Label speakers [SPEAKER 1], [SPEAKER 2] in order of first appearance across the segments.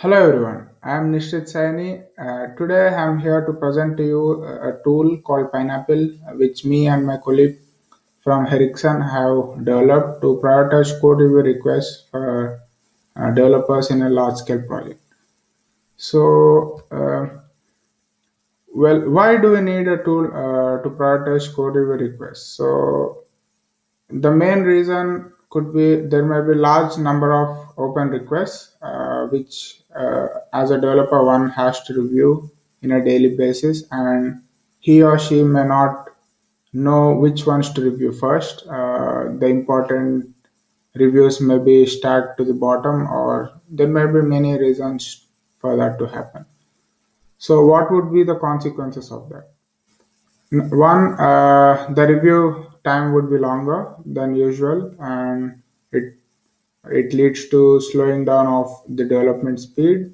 [SPEAKER 1] Hello everyone, I am Nishit Saini. Today I am here to present to you a tool called Pineapple, which me and my colleague from Ericsson have developed to prioritize code review requests for developers in a large scale project. So, why do we need a tool to prioritize code review requests? So, the main reason could be there may be large number of open requests, which as a developer one has to review in a daily basis, and he or she may not know which ones to review first. The important reviews may be stacked to the bottom, or there may be many reasons for that to happen. So, what would be the consequences of that? One, the review time would be longer than usual, and it it leads to slowing down of the development speed.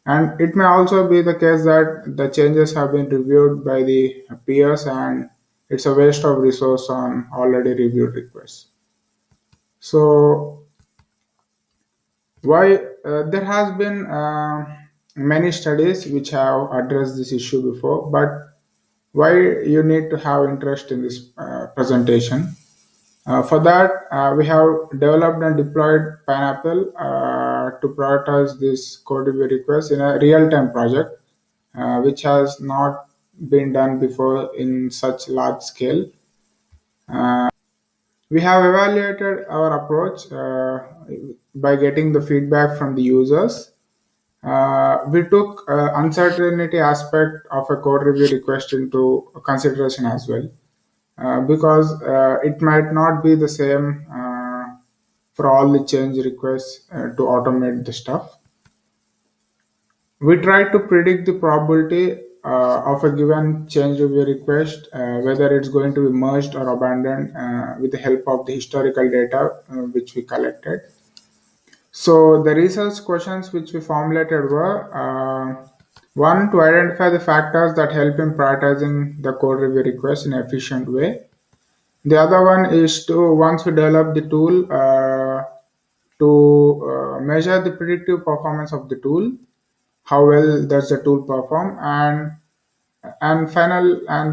[SPEAKER 1] And it may also be the case that the changes have been reviewed by the peers, and it's a waste of resource on already reviewed requests. So why there has been many studies which have addressed this issue before, but why you need to have interest in this presentation. For that, we have developed and deployed Pineapple to prioritize this code review request in a real-time project, which has not been done before in such large scale. We have evaluated our approach by getting the feedback from the users. We took uncertainty aspect of a code review request into consideration as well, because it might not be the same for all the change requests to automate the stuff. We try to predict the probability of a given change review request, whether it's going to be merged or abandoned with the help of the historical data which we collected. So the research questions which we formulated were one, to identify the factors that help in prioritizing the code review request in an efficient way. The other one is to, once we develop the tool, to measure the predictive performance of the tool, how well does the tool perform, and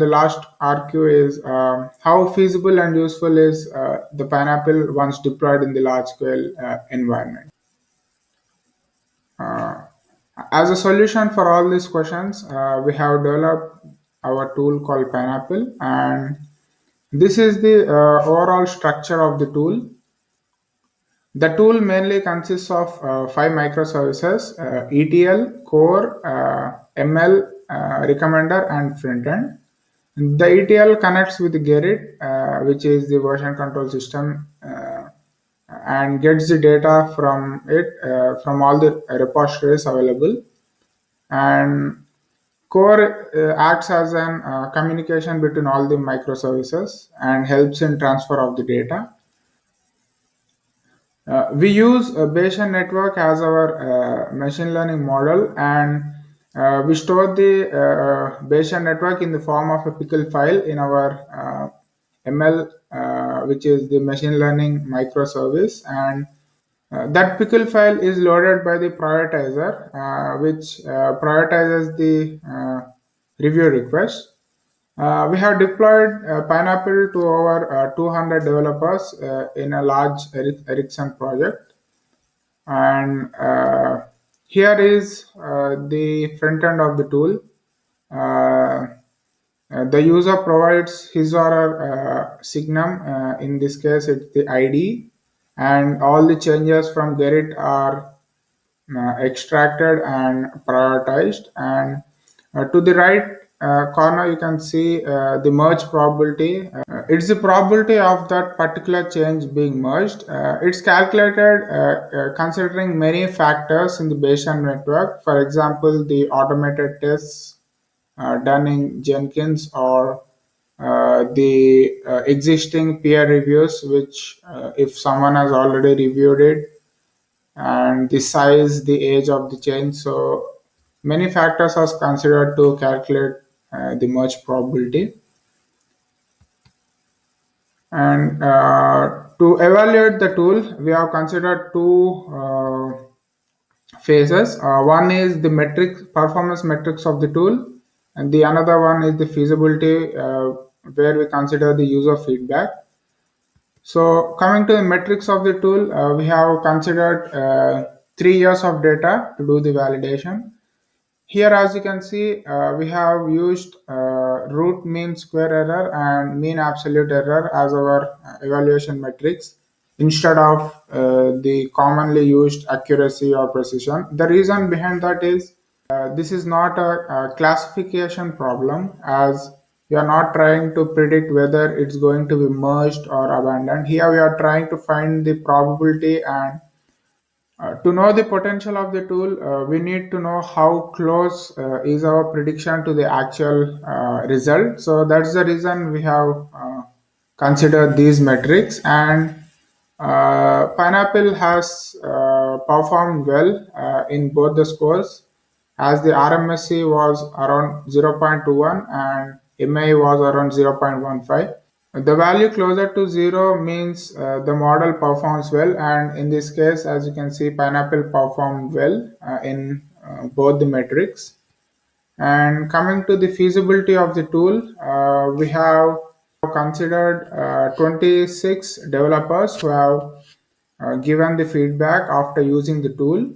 [SPEAKER 1] the last RQ is how feasible and useful is the Pineapple once deployed in the large scale environment. Uh, as a solution for all these questions, we have developed our tool called Pineapple, and this is the overall structure of the tool. The tool mainly consists of five microservices: ETL, core, ML, recommender, and frontend. The ETL connects with Gerrit, which is the version control system, and gets the data from it from all the repositories available. And core acts as an communication between all the microservices and helps in transfer of the data. We use a Bayesian network as our machine learning model, and we store the Bayesian network in the form of a pickle file in our ML, which is the machine learning microservice, and that pickle file is loaded by the prioritizer, which prioritizes the review request. We have deployed Pineapple to over 200 developers in a large Ericsson project. And here is the front end of the tool. Uh, the user provides his or her signum. In this case, it's the ID, and all the changes from Gerrit are extracted and prioritized. And to the right corner, you can see the merge probability. It's the probability of that particular change being merged. It's calculated considering many factors in the Bayesian network. For example, the automated tests done in Jenkins, or the existing peer reviews, which if someone has already reviewed it, and the size, the age of the change. So many factors are considered to calculate the merge probability. And to evaluate the tool, we have considered two phases. One is the performance metrics of the tool, and the another one is the feasibility, where we consider the user feedback. So coming to the metrics of the tool, we have considered 3 years of data to do the validation. Here, as you can see, we have used root mean square error and mean absolute error as our evaluation metrics instead of the commonly used accuracy or precision. The reason behind that is this is not a classification problem, as we are not trying to predict whether it's going to be merged or abandoned. Here we are trying to find the probability, and to know the potential of the tool, we need to know how close is our prediction to the actual result. So that's the reason we have considered these metrics. And Pineapple has performed well in both the scores, as the RMSE was around 0.21 and MA was around 0.15. The value closer to zero means the model performs well, and in this case, as you can see, Pineapple performed well in both the metrics. And coming to the feasibility of the tool, we have considered 26 developers who have given the feedback after using the tool.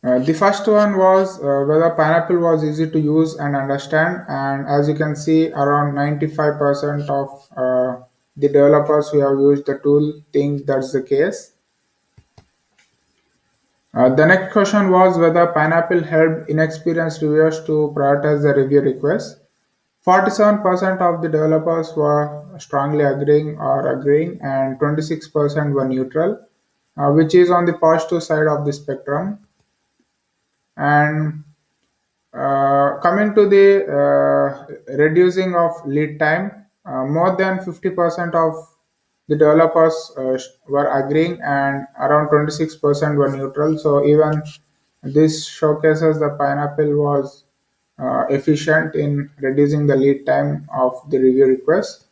[SPEAKER 1] The first one was whether Pineapple was easy to use and understand, and as you can see, around 95% of the developers who have used the tool think that's the case. The next question was whether Pineapple helped inexperienced reviewers to prioritize the review requests. 47% of the developers were strongly agreeing, and 26% were neutral, which is on the positive side of the spectrum. And coming to the reducing of lead time, more than 50% of the developers were agreeing, and around 26% were neutral. So even this showcases the Pineapple was efficient in reducing the lead time of the review request.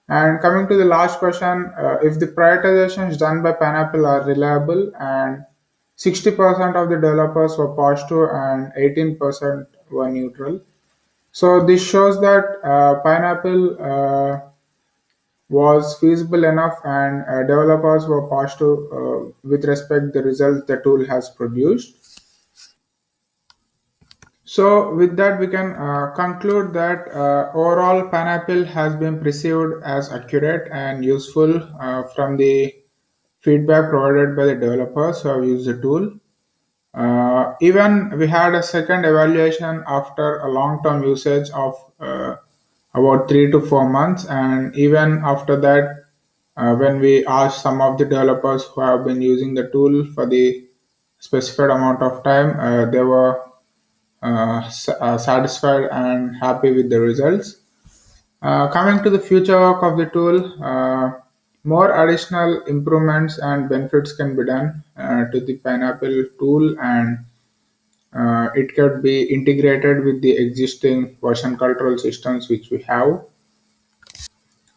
[SPEAKER 1] And coming to the last question, if the prioritizations done by Pineapple are reliable, and 60% of the developers were positive and 18% were neutral. So this shows that Pineapple was feasible enough, and developers were positive with respect the results the tool has produced. So with that, we can conclude that overall Pineapple has been perceived as accurate and useful from the feedback provided by the developers who have used the tool. Even we had a second evaluation after a long-term usage of about 3 to 4 months, and even after that, when we asked some of the developers who have been using the tool for the specified amount of time, they were satisfied and happy with the results. Coming to the future work of the tool, more additional improvements and benefits can be done to the Pineapple tool, and it could be integrated with the existing version control systems which we have.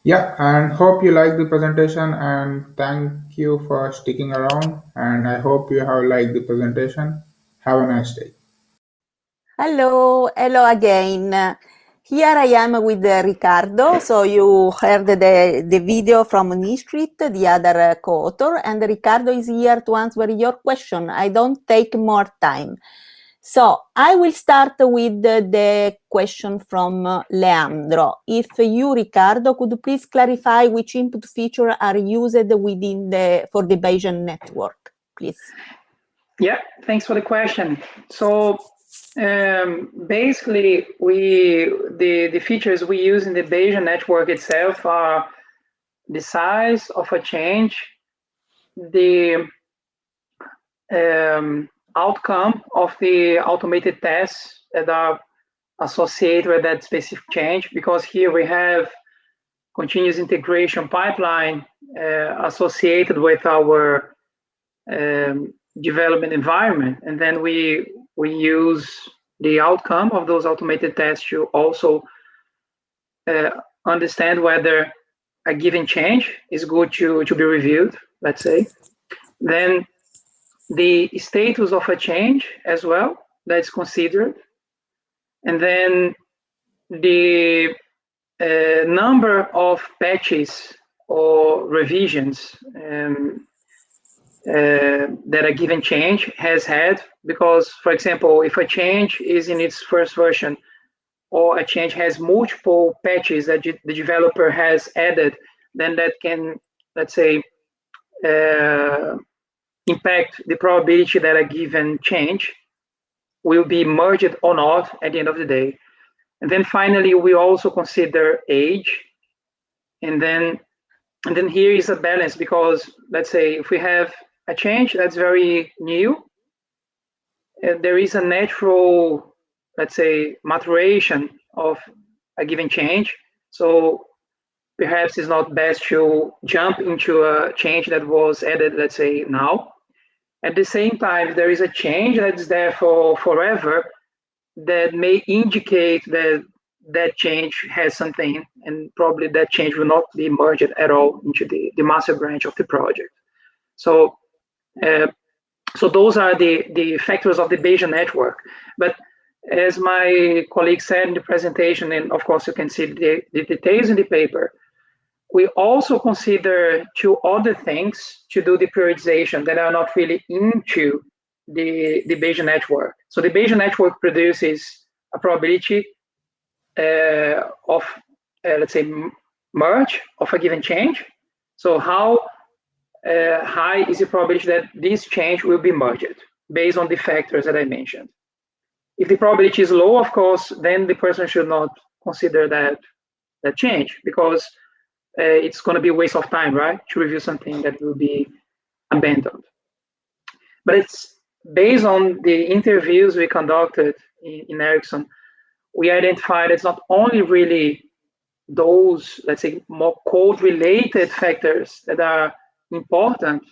[SPEAKER 1] Yeah, and hope you like the presentation, and thank you for sticking around, and I hope you have liked the presentation. Have a nice day.
[SPEAKER 2] Hello again. Here I am with Riccardo. So you heard the video from Nishrit, the other co-author, and Riccardo is here to answer your question. I don't take more time. So I will start with the question from Leandro. If you, Riccardo, could please clarify which input feature are used within for the Bayesian network, please.
[SPEAKER 3] Yeah, thanks for the question. So basically, the features we use in the Bayesian network itself are the size of a change, the outcome of the automated tests that are associated with that specific change, because here we have continuous integration pipeline associated with our development environment, and then we use the outcome of those automated tests to also understand whether a given change is good to be reviewed, let's say. Then the status of a change as well that's considered, and then the number of patches or revisions that a given change has had. Because, for example, if a change is in its first version, or a change has multiple patches that the developer has added, then that can, let's say, impact the probability that a given change will be merged or not at the end of the day. And then finally, we also consider age. And then here is a balance, because let's say if we have a change that's very new, there is a natural, let's say, maturation of a given change. So perhaps it's not best to jump into a change that was added, let's say, now. At the same time, if there is a change that's there for forever, that may indicate that that change has something, and probably that change will not be merged at all into the master branch of the project. So so those are the factors of the Bayesian network. But as my colleague said in the presentation, and of course you can see the details in the paper, we also consider two other things to do the prioritization that are not really into the Bayesian network. So the Bayesian network produces a probability of, let's say, merge of a given change. So how high is the probability that this change will be merged based on the factors that I mentioned. If the probability is low, of course, then the person should not consider that change, because it's going to be a waste of time, right, to review something that will be abandoned. But it's based on the interviews we conducted in Ericsson, we identified it's not only really those, let's say, more code-related factors that are important.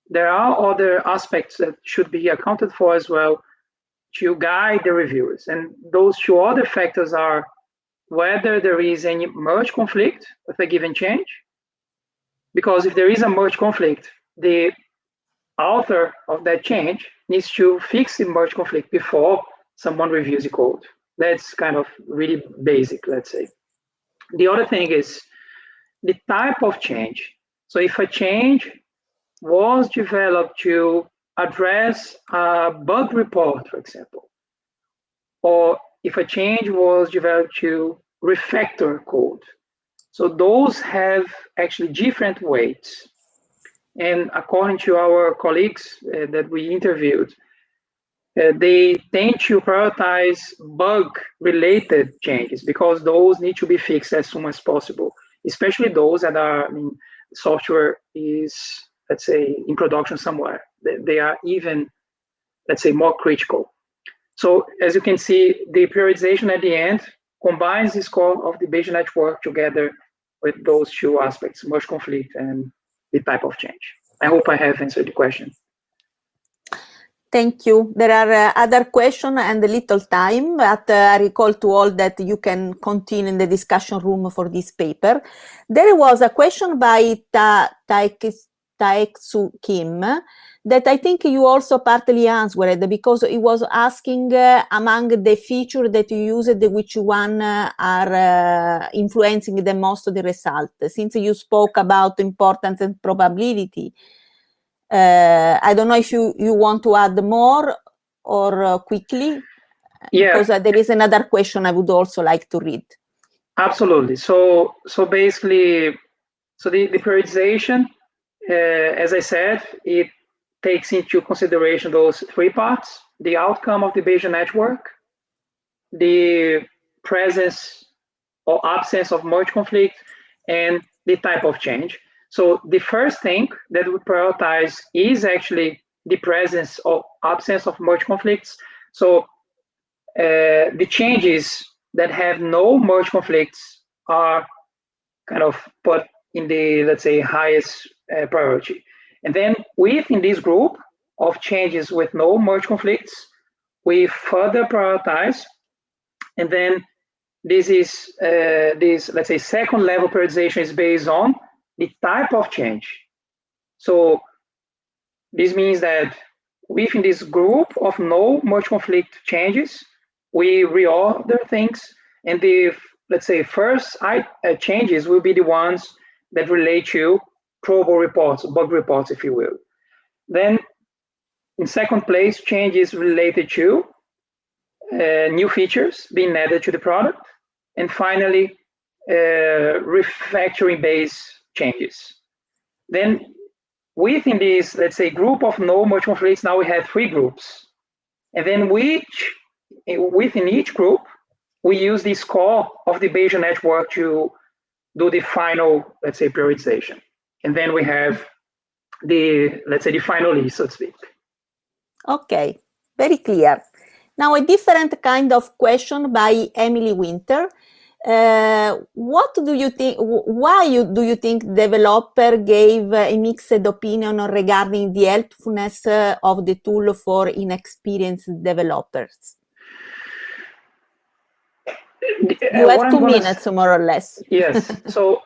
[SPEAKER 3] There are other aspects that should be accounted for as well to guide the reviewers. And those two other factors are whether there is any merge conflict with a given change. Because if there is a merge conflict, the author of that change needs to fix the merge conflict before someone reviews the code. That's kind of really basic, let's say. The other thing is the type of change. So if a change was developed to address a bug report, for example, or if a change was developed to refactor code. So those have actually different weights. And according to our colleagues that we interviewed, they tend to prioritize bug-related changes because those need to be fixed as soon as possible, especially those that are, software is, let's say, in production somewhere. They are even, let's say, more critical. So as you can see, the prioritization at the end combines the score of the Bayesian network together with those two aspects, merge conflict and the type of change. I hope I have answered the question.
[SPEAKER 2] Thank you. There are other questions and a little time, but I recall to all that you can continue in the discussion room for this paper. There was a question by Taeksu Kim that I think you also partly answered, because it was asking among the features that you used, which one are influencing the most of the result. Since you spoke about importance and probability, I don't know if you want to add more or quickly, because there is another question I would also like to read.
[SPEAKER 3] Absolutely. So basically, the prioritization, as I said, it takes into consideration those three parts: the outcome of the Bayesian network, the presence or absence of merge conflict, and the type of change. So the first thing that we prioritize is actually the presence or absence of merge conflicts. So the changes that have no merge conflicts are kind of put in the, let's say, highest priority. And then within this group of changes with no merge conflicts, we further prioritize. And then this is let's say, second level prioritization is based on the type of change. So This means that within this group of no merge conflict changes, we reorder things, and the, let's say, first changes will be the ones that relate to trouble reports, bug reports, if you will. Then, in second place, changes related to new features being added to the product, and finally, refactoring-based changes. Then, within this, let's say, group of no merge conflicts, now we have 3 groups. And then within each group, we use the score of the Bayesian network to do the final, let's say, prioritization. And then we have the, let's say, the final list, so to speak.
[SPEAKER 2] Okay, very clear. Now a different kind of question by Emily Winter. What do you think, why do you think developer gave a mixed opinion regarding the helpfulness of the tool for inexperienced developers? You have 2 minutes, more or less.
[SPEAKER 3] Yes. So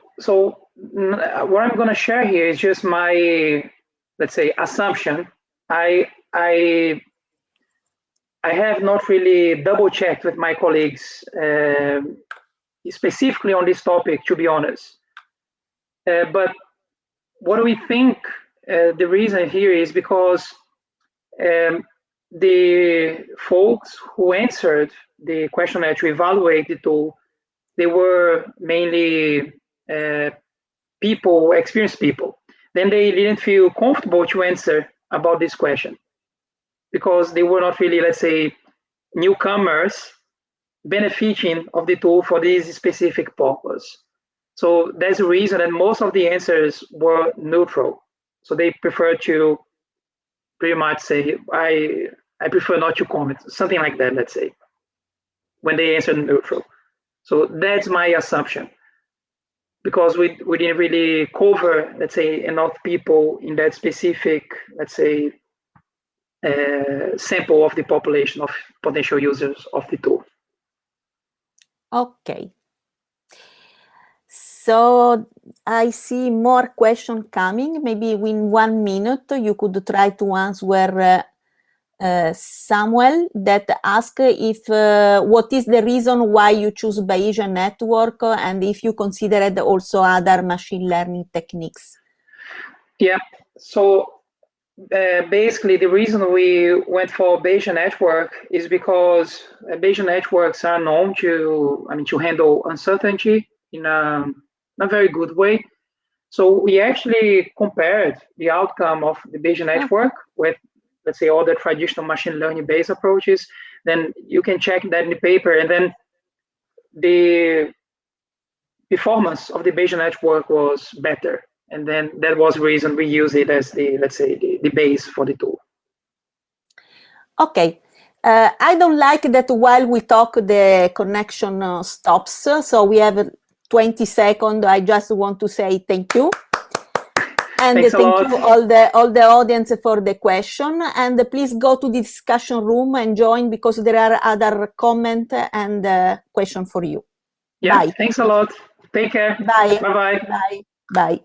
[SPEAKER 3] what I'm going to share here is just my, let's say, assumption. I have not really double checked with my colleagues specifically on this topic, to be honest. But what do we think? The reason here is because the folks who answered the questionnaire to evaluate the tool, they were mainly experienced people. Then they didn't feel comfortable to answer about this question because they were not really, let's say, newcomers benefiting of the tool for this specific purpose. So that's the reason that most of the answers were neutral. So they prefer to pretty much say, I prefer not to comment, something like that, let's say, when they answer neutral. So that's my assumption, because we didn't really cover, let's say, enough people in that specific, let's say, sample of the population of potential users of the tool.
[SPEAKER 2] Okay. So I see more questions coming. Maybe in 1 minute you could try to answer Samuel that asked if what is the reason why you choose Bayesian network and if you considered also other machine learning techniques.
[SPEAKER 3] Yeah. So basically, the reason we went for Bayesian network is because Bayesian networks are known to, to handle uncertainty in a very good way. So we actually compared the outcome of the Bayesian network with, let's say, all the traditional machine learning based approaches. Then you can check that in the paper, and then the performance of the Bayesian network was better. And then that was the reason we use it as the, let's say, the base for the tool.
[SPEAKER 2] Okay. I don't like that while we talk, the connection stops. So we have 20 seconds. I just want to say thank you. And
[SPEAKER 3] Thanks
[SPEAKER 2] thank you all the audience for the question. And please go to the discussion room and join, because there are other comments and questions for you.
[SPEAKER 3] Yeah,
[SPEAKER 2] Bye.
[SPEAKER 3] thanks a lot. Take care.
[SPEAKER 2] Bye.
[SPEAKER 3] Bye-bye.
[SPEAKER 2] Bye. Bye.